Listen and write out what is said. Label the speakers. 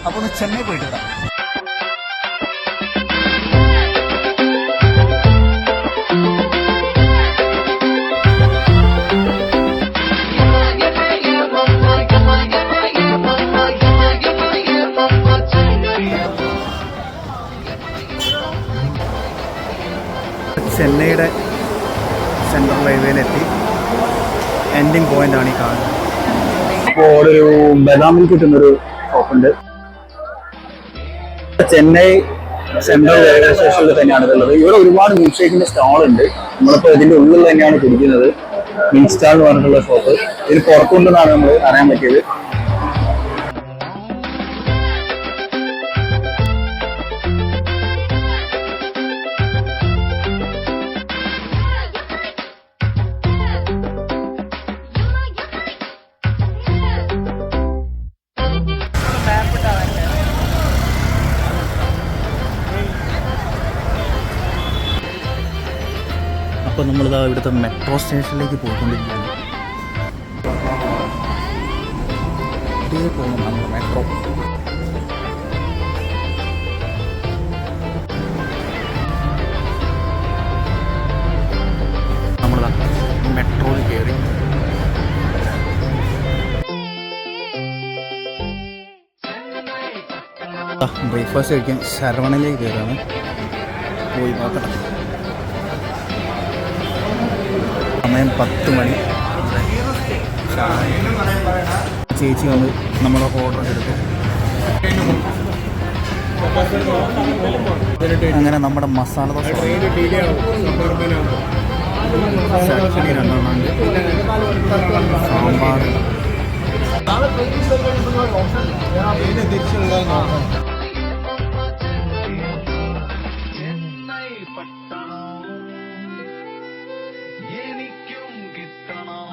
Speaker 1: അപ്പോൾ ഒന്ന് ചെന്നൈ പോയിട്ട് വരാം. ചെന്നൈയുടെ സെൻട്രൽ ഹൈവേയിലെത്തി. എൻഡിങ് പോയിന്റാണ് ഈ കാണുന്നത്. ഇപ്പോൾ ഒരു ബദാമിൽ കിട്ടുന്നൊരു ഷോപ്പുണ്ട്. ചെന്നൈ സെൻട്രൽ റെയിൽവേ സ്റ്റേഷനിൽ തന്നെയാണ് ഇതുള്ളത്. ഇവിടെ ഒരുപാട് മിൽക്ക് ഷേക്കിന്റെ സ്റ്റാൾ ഉണ്ട്. നമ്മളിപ്പോൾ ഇതിന്റെ ഉള്ളിൽ തന്നെയാണ് കുടിക്കുന്നത്. മിൽക്ക് സ്റ്റാൾ എന്ന് പറഞ്ഞിട്ടുള്ള ഷോപ്പ്. ഇതിന് പുറത്തുണ്ടെന്നാണ് നമ്മൾ അറിയാൻ പറ്റിയത്. അപ്പോൾ നമ്മളിതാ ഇവിടുത്തെ മെട്രോ സ്റ്റേഷനിലേക്ക് പോയിക്കൊണ്ടിരിക്കുകയാണ്. ഇതേ പോകുന്നു നമ്മുടെ മെട്രോ. നമ്മളിതാ മെട്രോയിൽ കയറി. ബ്രേക്ക്ഫാസ്റ്റ് കഴിക്കാൻ ശരവണയിലേക്ക് കയറാണ്. പോയി നോക്കട്ടെ. സമയം 10 മണി. ചേച്ചി വന്ന് നമ്മളെ ഓർഡർ എടുത്തു. അങ്ങനെ നമ്മുടെ മസാല ദോശ ചട്നി 2 ഉണ്ട്, സാമ്പാർ.
Speaker 2: എനിക്കും കിട്ടണം.